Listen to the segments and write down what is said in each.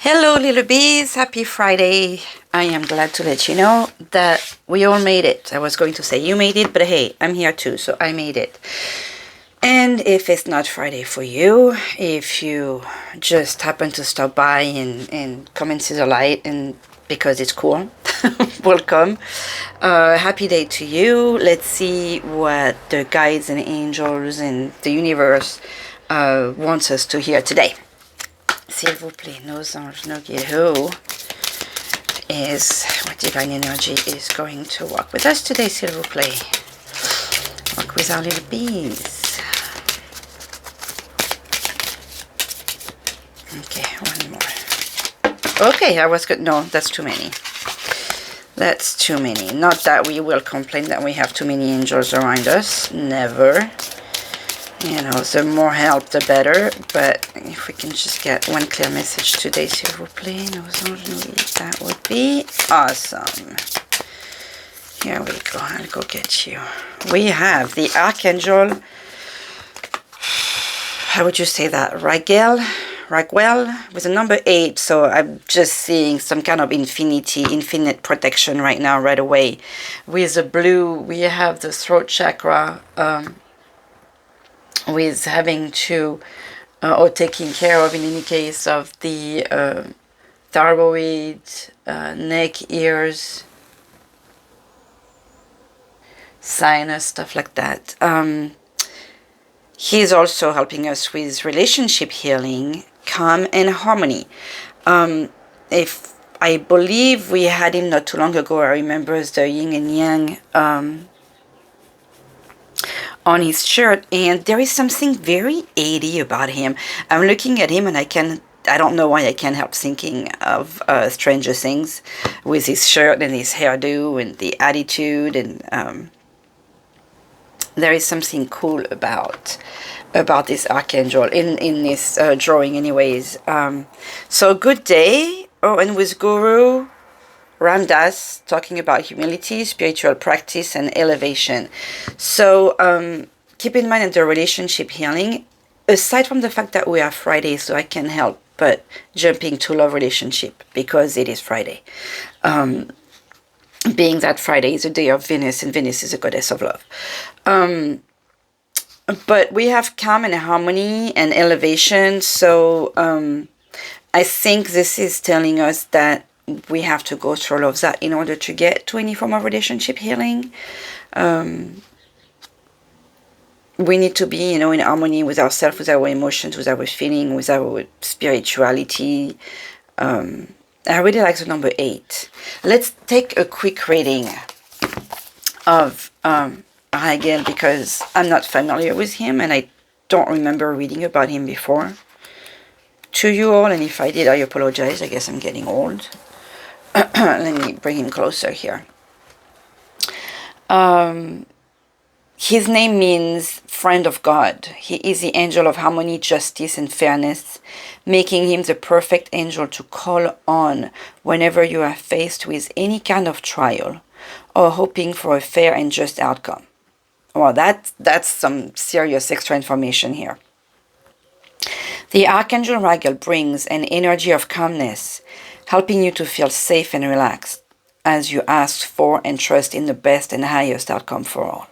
Hello, little bees. Happy Friday. I am glad to let you know that we all made it. I was going to say you made it, but hey, I'm here too, so I made it. And if it's not Friday for you, if you just happen to stop by and come and see the light and because it's cool, welcome. Happy day to you. Let's see what the guides and angels and the universe wants us to hear today. S'il vous plaît, nos anges, nos guides, who is, what divine energy is going to walk with us today, s'il vous plaît. Walk with our little bees. Okay, one more. Okay, I was good. No, that's too many. That's too many. Not that we will complain that we have too many angels around us. Never. You know, the more help, the better. But if we can just get one clear message today, s'il vous plaît, nos anges, that would be awesome. Here we go. I'll go get you. We have the Archangel. How would you say that? Raguel with a number 8. So I'm just seeing some kind of infinite protection right now, right away. With the blue, we have the throat chakra. With having to or taking care of, in any case, of the thyroid, neck, ears, sinus, stuff like that. He's also helping us with relationship healing, calm and harmony. If I believe we had him not too long ago, I remember the yin and yang on his shirt, and there is something very 80 about him. I'm looking at him and I don't know why I can't help thinking of Stranger Things with his shirt and his hairdo and the attitude, and there is something cool about this archangel in this drawing anyways. So good day. Oh, and with Guru Ramdas talking about humility, spiritual practice, and elevation. So keep in mind that the relationship healing, aside from the fact that we are Friday, so I can't help but jumping to love relationship because it is Friday. Being that Friday is a day of Venus, and Venus is a goddess of love. But we have calm and harmony and elevation. So I think this is telling us that we have to go through all of that in order to get to any form of relationship healing. We need to be, in harmony with ourselves, with our emotions, with our feeling, with our spirituality. I really like the number 8. Let's take a quick reading of Raguel because I'm not familiar with him and I don't remember reading about him before. To you all, and if I did, I apologize. I guess I'm getting old. Let me bring him closer here. His name means friend of God. He is the angel of harmony, justice, and fairness, making him the perfect angel to call on whenever you are faced with any kind of trial or hoping for a fair and just outcome. Well, that's some serious extra information here. The Archangel Raguel brings an energy of calmness, helping you to feel safe and relaxed as you ask for and trust in the best and highest outcome for all.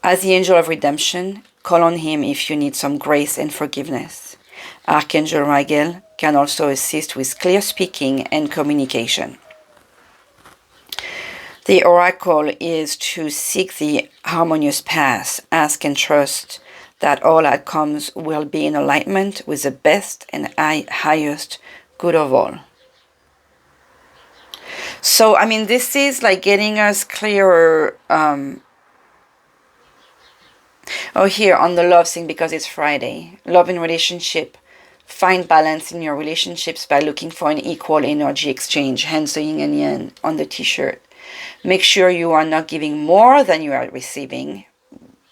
As the angel of redemption, call on him if you need some grace and forgiveness. Archangel Raguel can also assist with clear speaking and communication. The oracle is to seek the harmonious path, ask and trust that all outcomes will be in alignment with the best and highest good of all. So, this is like getting us clearer. Here on the love thing, because it's Friday. Love and relationship. Find balance in your relationships by looking for an equal energy exchange, hence the yin and yang on the t-shirt. Make sure you are not giving more than you are receiving.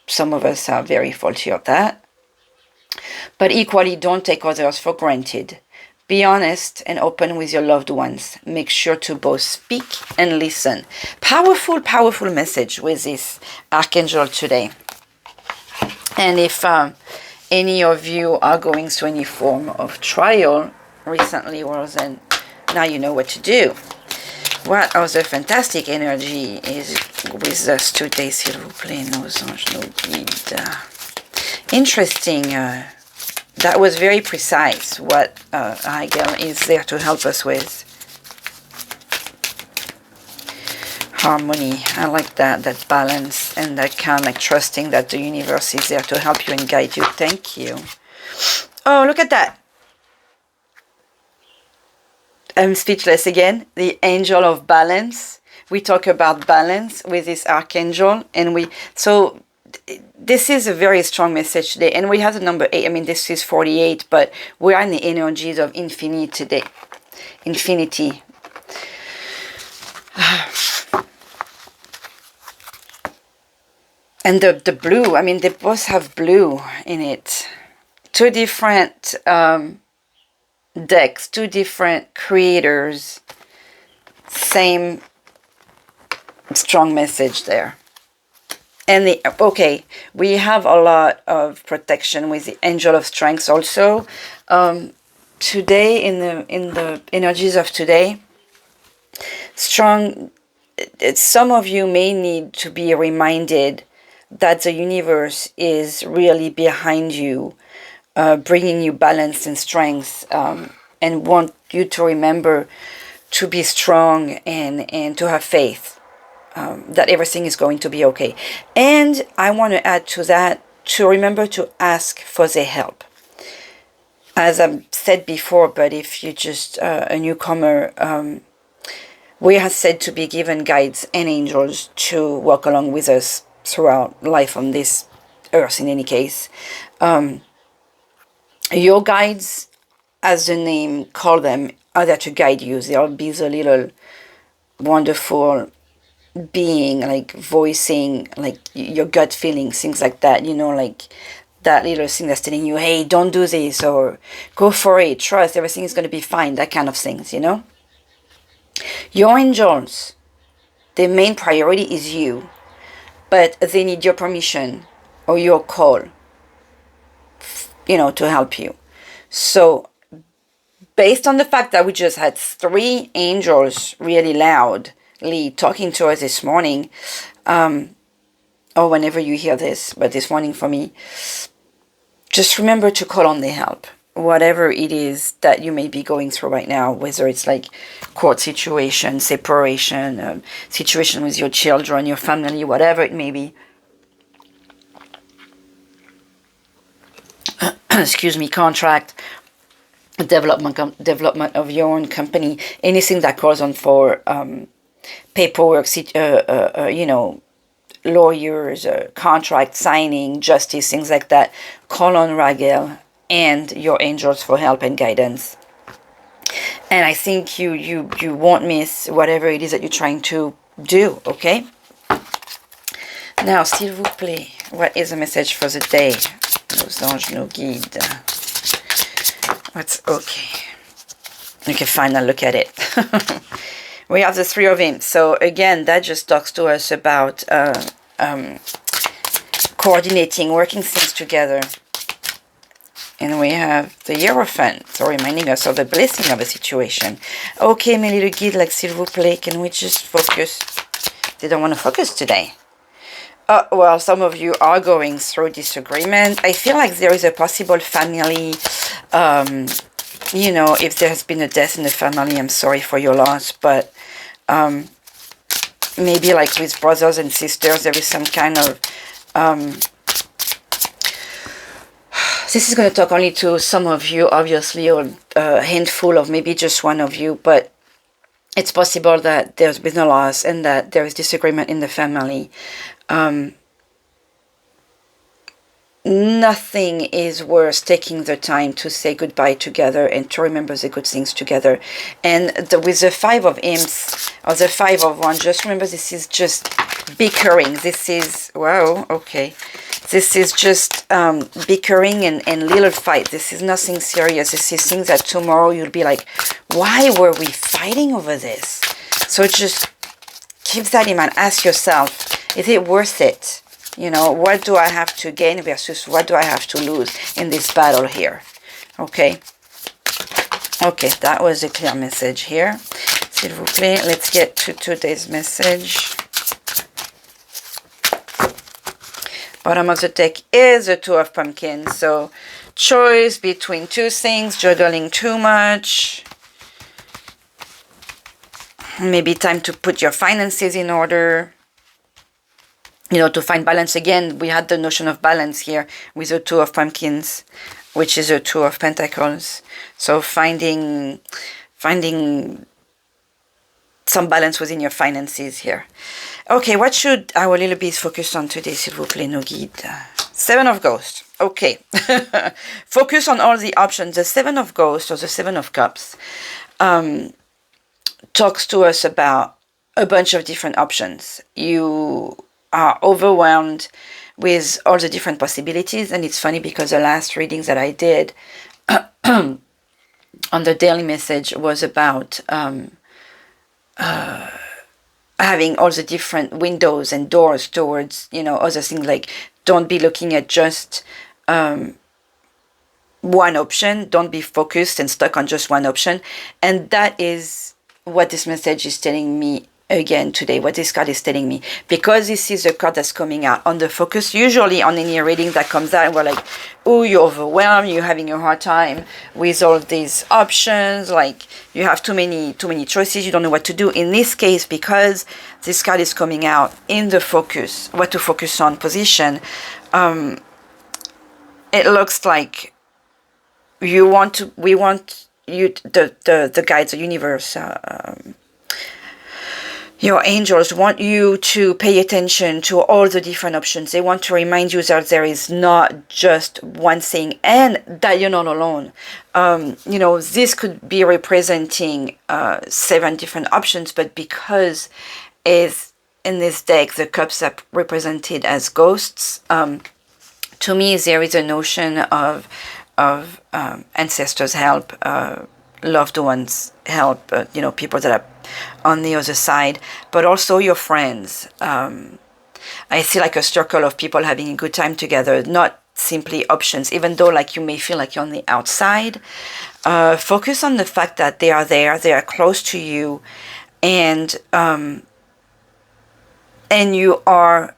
Some of us are very faulty of that. But equally, don't take others for granted. Be honest and open with your loved ones. Make sure to both speak and listen. Powerful, powerful message with this Archangel today. And if any of you are going through any form of trial, recently was, and now you know what to do. What other fantastic energy is with us today, s'il vous plaît, nos anges, nos guides. Interesting. That was very precise what Hegel is there to help us with. Harmony. I like that balance and that calm, like trusting that the universe is there to help you and guide you. Thank you. Oh, look at that. I'm speechless again. The angel of balance. We talk about balance with this archangel, and so this is a very strong message today. And we have the number 8. I mean, this is 48, but we are in the energies of infinity today. Infinity. And the blue, I mean, they both have blue in it. Two different decks, two different creators. Same strong message there. And we have a lot of protection with the angel of strength also. Today, in the energies of today, strong. Some of you may need to be reminded that the universe is really behind you, bringing you balance and strength, and want you to remember to be strong and to have faith that everything is going to be okay. And I want to add to that, to remember to ask for their help. As I've said before, but if you're just a newcomer, we are said to be given guides and angels to walk along with us throughout life on this earth. In any case, your guides, as the name call them, are there to guide you. They'll be the little wonderful being, like voicing like your gut feelings, things like that, like that little thing that's telling you, hey, don't do this, or go for it, trust, everything is going to be fine, that kind of things. Your angels, their main priority is you, but they need your permission or your call, to help you. So based on the fact that we just had 3 angels really loudly talking to us this morning, or whenever you hear this, but this morning for me, just remember to call on their help. Whatever it is that you may be going through right now, whether it's like court situation, separation, situation with your children, your family, whatever it may be. Excuse me, contract, development of your own company, anything that calls on for paperwork, lawyers, contract signing, justice, things like that. Call on Raguel and your angels for help and guidance. And I think you won't miss whatever it is that you're trying to do, okay? Now, s'il vous plaît, what is the message for the day? Nos anges, nos guides. What's okay? Okay, fine, I'll look at it. We have the 3 of him. So again, that just talks to us about coordinating, working things together. And we have the Hierophant, so reminding us of the blessing of a situation. Okay, mes little guides, like, s'il vous plaît, can we just focus? They don't want to focus today. Well, some of you are going through disagreement. I feel like there is a possible family, if there has been a death in the family, I'm sorry for your loss, but maybe like with brothers and sisters, there is some kind of... this is going to talk only to some of you, obviously, or a handful of maybe just one of you, but it's possible that there's been a loss and that there is disagreement in the family. Nothing is worth taking the time to say goodbye together and to remember the good things together. And with the 5 of imps, or the 5 of wands, just remember this is just bickering. This is, wow, okay. This is just bickering and little fight. This is nothing serious. This is things that tomorrow you'll be like, why were we fighting over this? So just keep that in mind. Ask yourself, is it worth it? What do I have to gain versus what do I have to lose in this battle here? Okay. Okay, that was a clear message here. S'il vous plaît, let's get to today's message. Bottom of the deck is the Two of Pumpkins. So, choice between two things, juggling too much. Maybe time to put your finances in order. You know, to find balance again. We had the notion of balance here with the Two of Pumpkins, which is the Two of Pentacles. So finding some balance within your finances here. Okay, what should our little bees focus on today, s'il vous plaît, nos guides? Seven of Ghosts. Okay. Focus on all the options. The Seven of Ghosts, or the Seven of Cups, talks to us about a bunch of different options. You are overwhelmed with all the different possibilities, and it's funny because the last readings that I did on the daily message was about having all the different windows and doors towards, you know, other things. Like, don't be looking at just one option. Don't be focused and stuck on just one option. And that is what this message is telling me again today, what this card is telling me. Because this is a card that's coming out on the focus. Usually on any reading that comes out, we're like, oh, you're overwhelmed, you're having a hard time with all these options, like you have too many choices, you don't know what to do. In this case, because this card is coming out in the focus, what to focus on position, it looks like we want you, the guides, the universe, your angels want you to pay attention to all the different options. They want to remind you that there is not just one thing and that you're not alone. You know, this could be representing 7 different options, but because is in this deck the cups are represented as ghosts, to me there is a notion of ancestors' help, loved ones' help, you know, people that are on the other side, but also your friends. I see like a circle of people having a good time together, not simply options, even though like you may feel like you're on the outside. Focus on the fact that they are there, they are close to you, and you are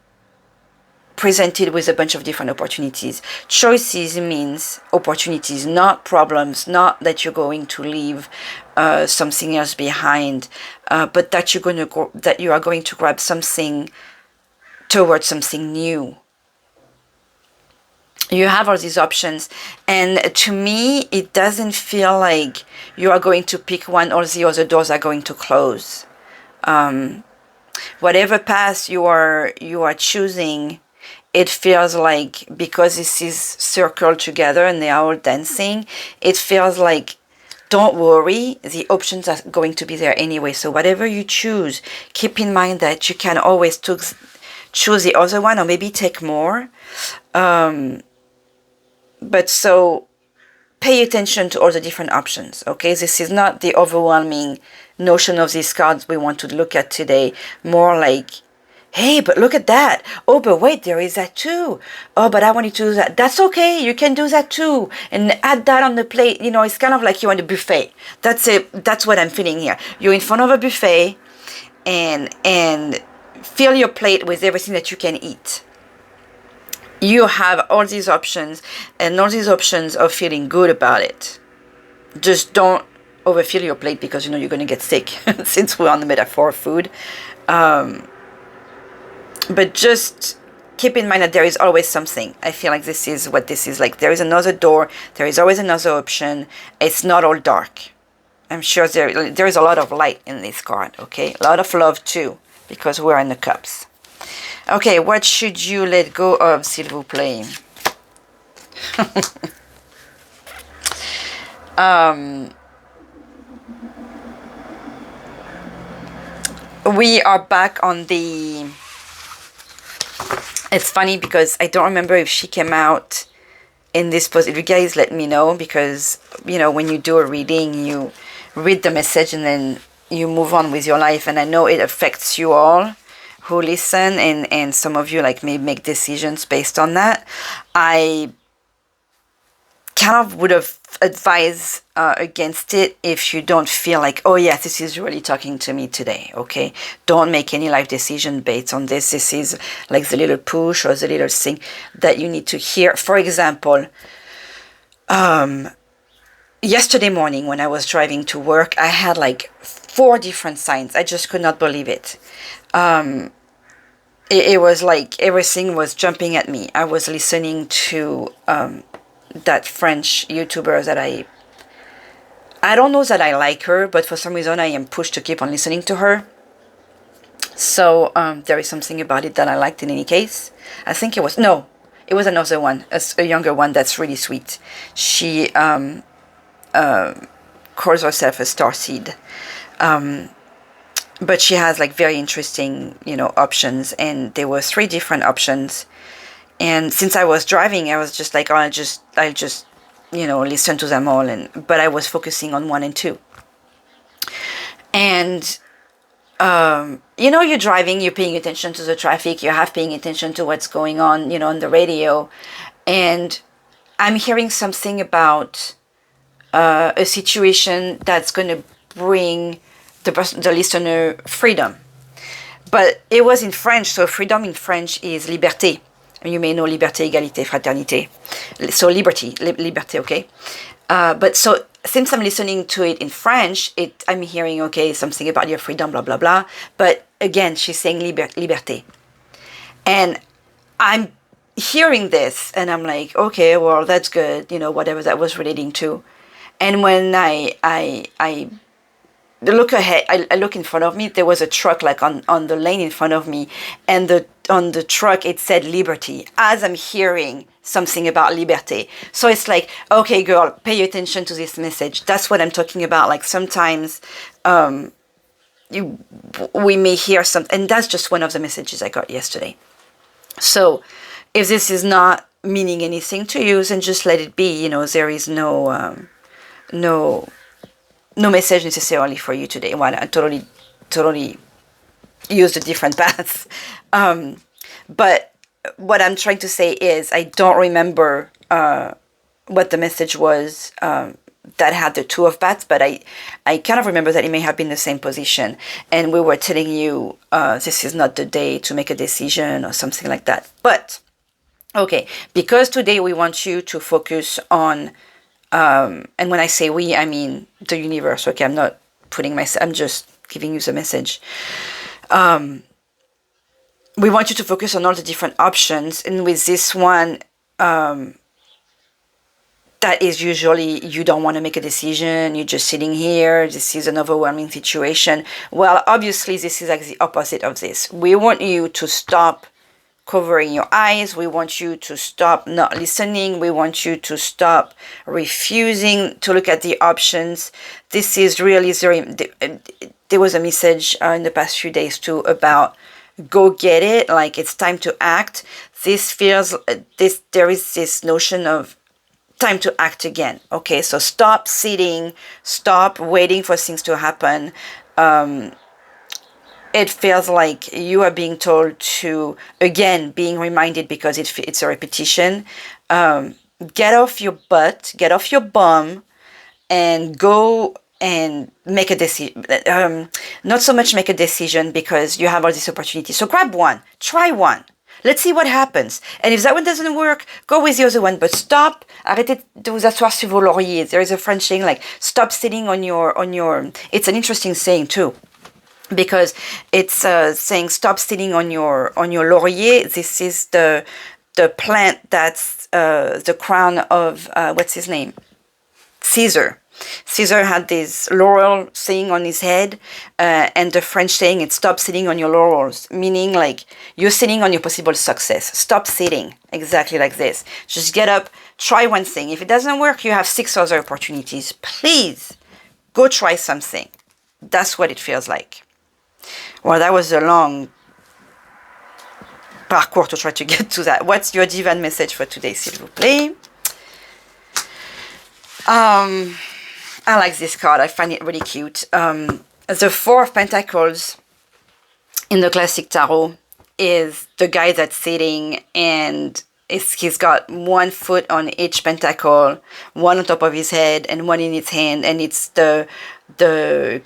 presented with a bunch of different opportunities. Choices means opportunities, not problems, not that you're going to leave something else behind, but that you are going to grab something towards something new. You have all these options, and to me it doesn't feel like you are going to pick one or the other doors are going to close. Whatever path you are choosing, it feels like, because this is circled together and they are all dancing, it feels like, don't worry, the options are going to be there anyway. So whatever you choose, keep in mind that you can always choose the other one, or maybe take more. But so pay attention to all the different options, okay? This is not the overwhelming notion of these cards we want to look at today. More like, hey, but look at that. Oh, but wait, there is that too. Oh, but I wanted to do that. That's okay. You can do that too. And add that on the plate. You know, it's kind of like you're on a buffet. That's it. That's what I'm feeling here. You're in front of a buffet and fill your plate with everything that you can eat. You have all these options, and all these options of feeling good about it. Just don't overfill your plate, because you know you're going to get sick since we're on the metaphor of food. But just keep in mind that there is always something. I feel like this is what this is like. There is another door. There is always another option. It's not all dark. I'm sure there is a lot of light in this card, okay? A lot of love too, because we're in the cups. Okay, what should you let go of, s'il vous plaît? We are back on the... It's funny because I don't remember if she came out in this post. If you guys let me know, because, you know, when you do a reading, you read the message and then you move on with your life. And I know it affects you all who listen, and some of you like may make decisions based on that. I kind of would have advise against it if you don't feel like, oh yeah, this is really talking to me today. Okay, don't make any life decision based on this. This is like the little push or the little thing that you need to hear. For example, yesterday morning when I was driving to work, I had like 4 different signs. I just could not believe it. It was like everything was jumping at me. I was listening to that French YouTuber that I don't know that I like her, but for some reason I am pushed to keep on listening to her. So there is something about it that I liked in any case. I think it was another one, a younger one that's really sweet. She calls herself a starseed. But she has like very interesting, options, and there were 3 different options. And since I was driving, I was just like, oh, I'll just listen to them all. But I was focusing on 1 and 2. And you're driving, you're paying attention to the traffic, you're half paying attention to what's going on, on the radio, and I'm hearing something about a situation that's going to bring the listener freedom. But it was in French, so freedom in French is liberté. You may know liberté, égalité, fraternité. So liberté, okay? But so since I'm listening to it in French, I'm hearing, okay, something about your freedom, blah, blah, blah. But again, she's saying liberté. And I'm hearing this, and I'm like, okay, well, that's good, whatever that was relating to. And when I look ahead, I look in front of me, there was a truck like on the lane in front of me, and on the truck it said liberty, as I'm hearing something about liberté. So it's like, okay girl, pay attention to this message. That's what I'm talking about. Like sometimes we may hear something, and that's just one of the messages I got yesterday. So if this is not meaning anything to you, then just let it be. There is no message necessarily for you today. Well, I totally used a different path. But what I'm trying to say is I don't remember what the message was that had the 2 of bats, but I kind of remember that it may have been the same position. And we were telling you this is not the day to make a decision or something like that. But, okay, because today we want you to focus on and when I say we, I mean the universe. Okay, I'm not I'm just giving you the message. We want you to focus on all the different options. And with this one, that is usually you don't want to make a decision. You're just sitting here. This is an overwhelming situation. Well, obviously, this is like the opposite of this. We want you to stop covering your eyes. We want you to stop not listening. We want you to stop refusing to look at the options. This is really there was a message in the past few days too about go get it, like it's time to act. This feels there is this notion of time to act again. Okay, so stop sitting, stop waiting for things to happen. It feels like you are being told to, again, being reminded because it's a repetition. Get off your butt, get off your bum, and go and make a decision. Not so much make a decision because you have all these opportunities. So grab one, try one. Let's see what happens. And if that one doesn't work, go with the other one. But stop. Arrêtez de vous asseoir sur vos lauriers. There is a French saying like, stop sitting on your. It's an interesting saying too, because it's saying stop sitting on your laurier. This is the plant that's the crown of what's his name? Caesar. Caesar had this laurel thing on his head, and the French saying it's stop sitting on your laurels, meaning like you're sitting on your possible success. Stop sitting, exactly like this. Just get up, try one thing. If it doesn't work, you have 6 other opportunities. Please, go try something. That's what it feels like. Well, that was a long parcours to try to get to that. What's your divine message for today, s'il vous plaît? I like this card. I find it really cute. The 4 of Pentacles in the classic tarot is the guy that's sitting and he's got one foot on each pentacle, one on top of his head and one in his hand, and it's the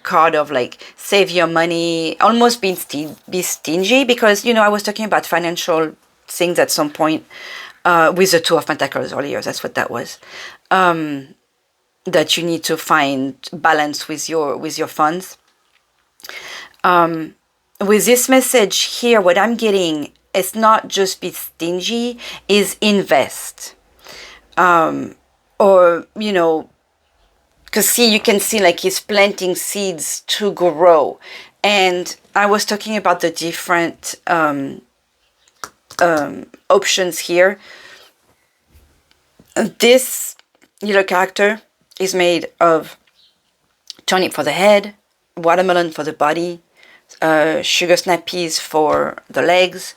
card of like save your money, almost be stingy, because I was talking about financial things at some point with the Two of Pentacles earlier. That's what that was. That you need to find balance with your funds. With this message here, what I'm getting is not just be stingy, is invest. Or, because see, you can see like he's planting seeds to grow. And I was talking about the different options here. This little character is made of turnip for the head, watermelon for the body, sugar snap peas for the legs,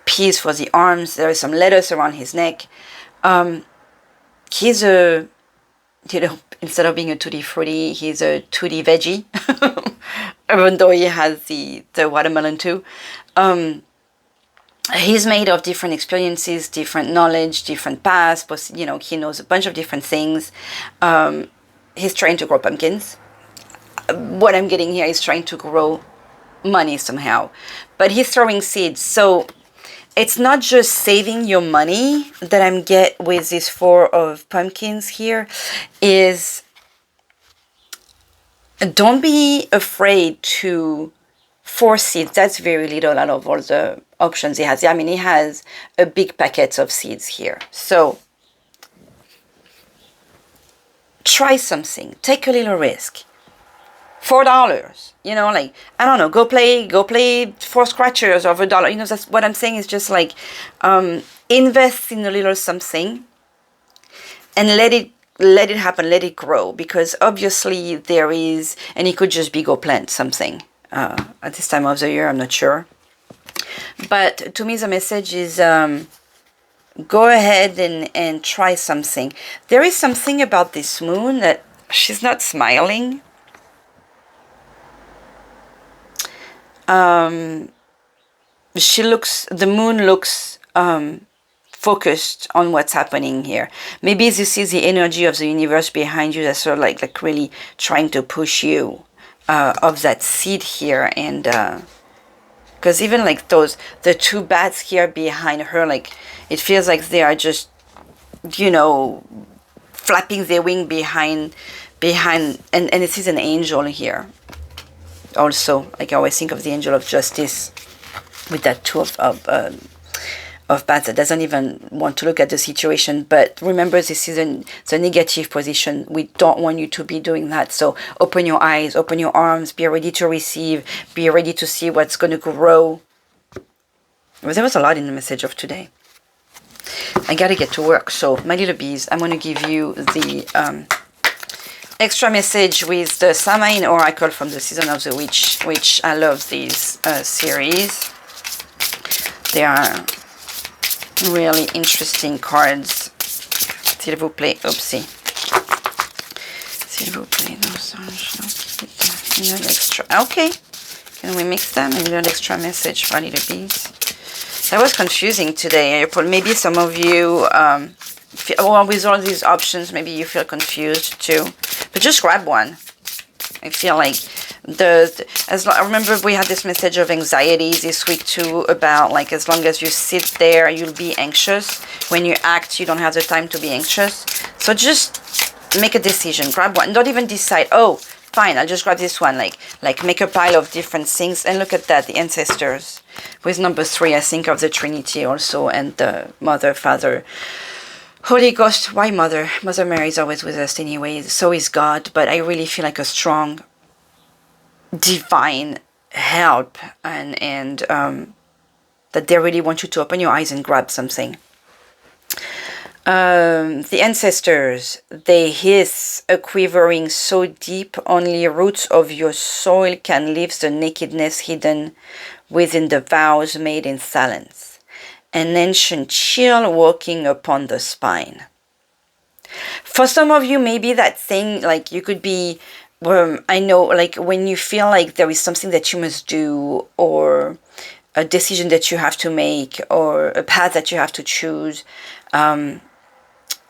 peas for the arms. There is some lettuce around his neck. He's a, instead of being a tutti frutti, he's a tutti veggie, even though he has the watermelon too. He's made of different experiences, different knowledge, different paths, but he knows a bunch of different things. He's trying to grow pumpkins. What I'm getting here is trying to grow money somehow, but he's throwing seeds. So it's not just saving your money that I'm get with this Four of Pumpkins here. Is don't be afraid to force seeds. That's very little out of all the options he has. I mean, he has a big packet of seeds here. So try something. Take a little risk. $4, like, I don't know, go play 4 scratchers of $1. That's what I'm saying, is just like, invest in a little something and let it happen, let it grow, because obviously there is, and it could just be go plant something at this time of the year, I'm not sure. But to me, the message is, go ahead and try something. There is something about this moon that she's not smiling. The moon looks focused on what's happening here. Maybe this is the energy of the universe behind you that's sort of like really trying to push you of that seed here. And because even like the 2 bats here behind her, like it feels like they are just flapping their wing behind and this is an angel here. Also, like I always think of the angel of justice with that 2 of bats that doesn't even want to look at the situation. But remember, this is the negative position. We don't want you to be doing that. So open your eyes, open your arms, be ready to receive, be ready to see what's going to grow. Well, there was a lot in the message of today. I gotta get to work. So my little bees, I'm going to give you the extra message with the Samhain Oracle from the Season of the Witch, which I love these series. They are really interesting cards. S'il vous plaît, oopsie. S'il vous plaît, no sunshine. A little extra. Okay. Can we mix them? A little extra message for little bees. That was confusing today, April. Maybe some of you, with all these options, maybe you feel confused too. But just grab one. I feel like I remember we had this message of anxiety this week too, about like as long as you sit there, you'll be anxious. When you act, you don't have the time to be anxious. So just make a decision. Grab one. Don't even decide, oh, fine, I'll just grab this one. Like make a pile of different things. And look at that, the ancestors. With number 3, I think of the Trinity also, and the Mother, Father, Holy Ghost. Why Mother? Mother Mary is always with us anyway. So is God. But I really feel like a strong divine help, and that they really want you to open your eyes and grab something. The ancestors, they hiss, a quivering so deep only roots of your soil can lift the nakedness hidden within the vows made in silence. An ancient chill walking upon the spine. For some of you, maybe that thing, like you could be, I know, like when you feel like there is something that you must do, or a decision that you have to make or a path that you have to choose.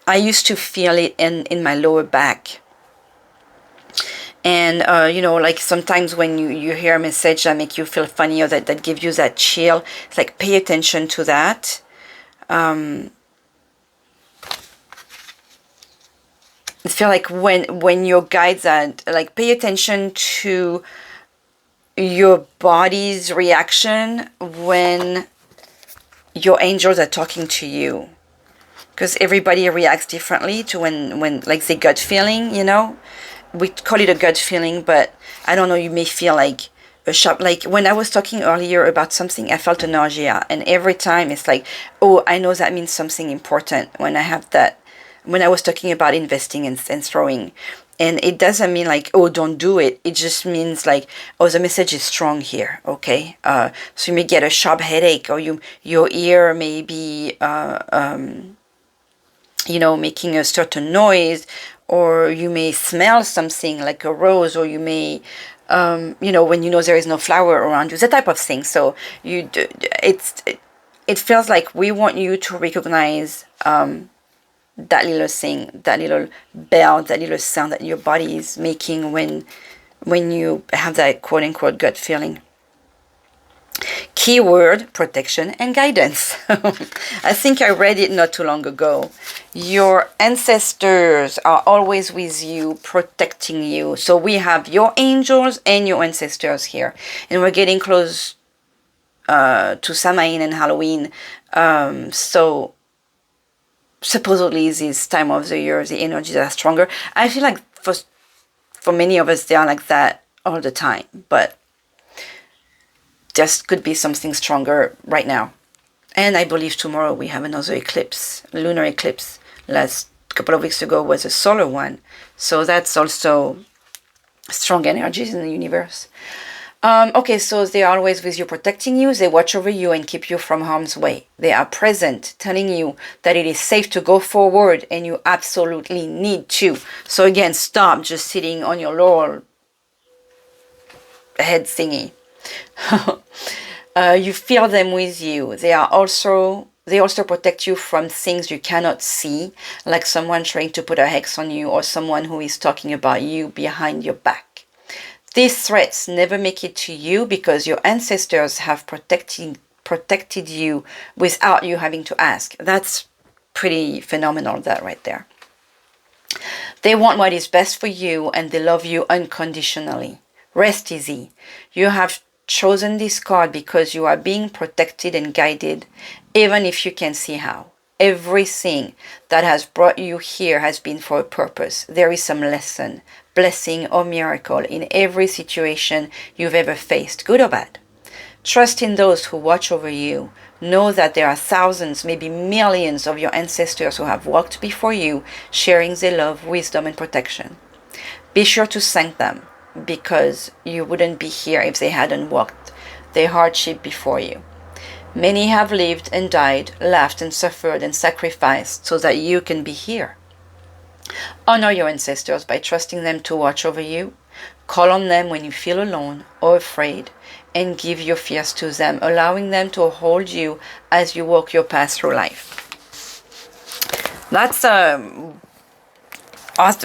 I used to feel it in my lower back. And, like sometimes when you hear a message that make you feel funny or that gives you that chill, it's like pay attention to that. I feel like when your guides are, like, pay attention to your body's reaction when your angels are talking to you. Because everybody reacts differently to when like the gut feeling, we call it a gut feeling, but I don't know, you may feel like a sharp, like when I was talking earlier about something, I felt a nausea, and every time it's like, oh, I know that means something important when I have that, when I was talking about investing and throwing. And it doesn't mean like, oh, don't do it. It just means like, oh, the message is strong here, okay? So you may get a sharp headache, or your ear may be, making a certain noise, or you may smell something like a rose, or you may, when you know there is no flower around you, that type of thing. So it feels like we want you to recognize that little thing, that little bell, that little sound that your body is making when you have that quote-unquote gut feeling. Keyword: protection and guidance. I think I read it not too long ago. Your ancestors are always with you, protecting you. So we have your angels and your ancestors here. And we're getting close to Samhain and Halloween. So supposedly this time of the year, the energies are stronger. I feel like for many of us, they are like that all the time. But just could be something stronger right now. And I believe tomorrow we have another eclipse, lunar eclipse. Last couple of weeks ago was a solar one. So that's also strong energies in the universe. Okay, so they are always with you, protecting you. They watch over you and keep you from harm's way. They are present, telling you that it is safe to go forward, and you absolutely need to. So again, stop just sitting on your laurel head thingy. You feel them with you. They also protect you from things you cannot see, like someone trying to put a hex on you, or someone who is talking about you behind your back. These threats never make it to you because your ancestors have protected you without you having to ask. That's pretty phenomenal, that right there. They want what is best for you, and they love you unconditionally. Rest easy. You have chosen this card because you are being protected and guided, even if you can see how. Everything that has brought you here has been for a purpose. There is some lesson, blessing, or miracle in every situation you've ever faced, good or bad. Trust in those who watch over you. Know that there are thousands, maybe millions of your ancestors who have walked before you, sharing their love, wisdom, and protection. Be sure to thank them, because you wouldn't be here if they hadn't walked their hardship before you. Many have lived and died, laughed and suffered and sacrificed so that you can be here. Honor your ancestors by trusting them to watch over you. Call on them when you feel alone or afraid, and give your fears to them, allowing them to hold you as you walk your path through life. That's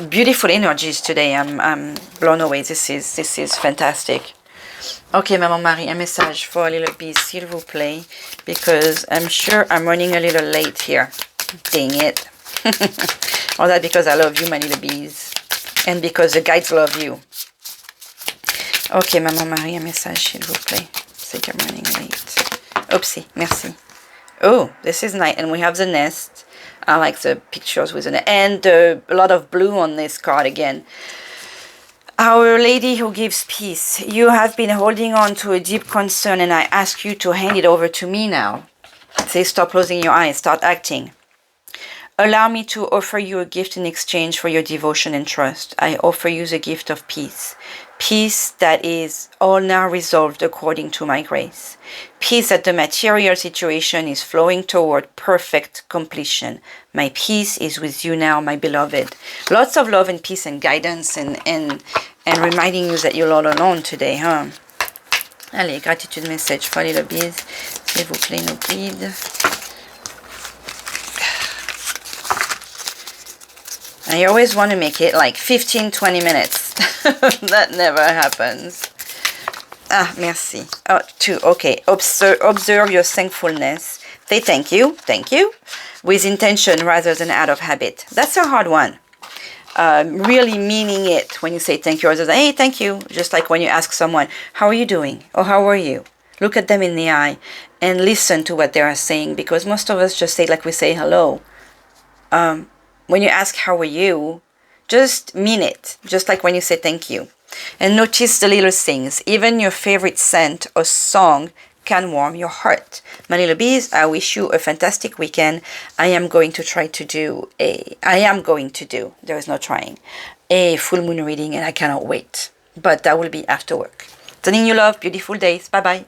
beautiful energies today. I'm blown away. This is fantastic. Okay, Maman Marie, un message for a little bit, s'il vous plaît, because I'm sure I'm running a little late here. Dang it. All that because I love you, my little bees, and because the guides love you. Okay, Maman Marie, un message, s'il vous plaît. C'est que I'm running late. Oopsie, merci. Oh, this is nice, and we have the nest. I like the pictures with an and a lot of blue on this card again. Our Lady who gives peace. You have been holding on to a deep concern, and I ask you to hand it over to me now. Say, stop closing your eyes, start acting. Allow me to offer you a gift in exchange for your devotion and trust. I offer you the gift of peace. Peace that is all now resolved according to my grace. Peace that the material situation is flowing toward perfect completion. My peace is with you now, my beloved. Lots of love and peace and guidance and reminding you that you're not alone today, huh? Allez, gratitude message for Little Bees. S'il vous plaît, no bleed. I always want to make it like 15-20 minutes. That never happens. Ah, merci. Oh, 2. Okay. Observe your thankfulness. Say thank you. Thank you. With intention rather than out of habit. That's a hard one. Really meaning it when you say thank you, or just, hey, thank you. Just like when you ask someone, how are you doing? Or how are you? Look at them in the eye and listen to what they are saying, because most of us just say like we say hello. When you ask how are you, just mean it. Just like when you say thank you. And notice the little things. Even your favorite scent or song can warm your heart. My little bees, I wish you a fantastic weekend. I am going to do, there is no trying, a full moon reading, and I cannot wait. But that will be after work. Sending you love, beautiful days. Bye-bye.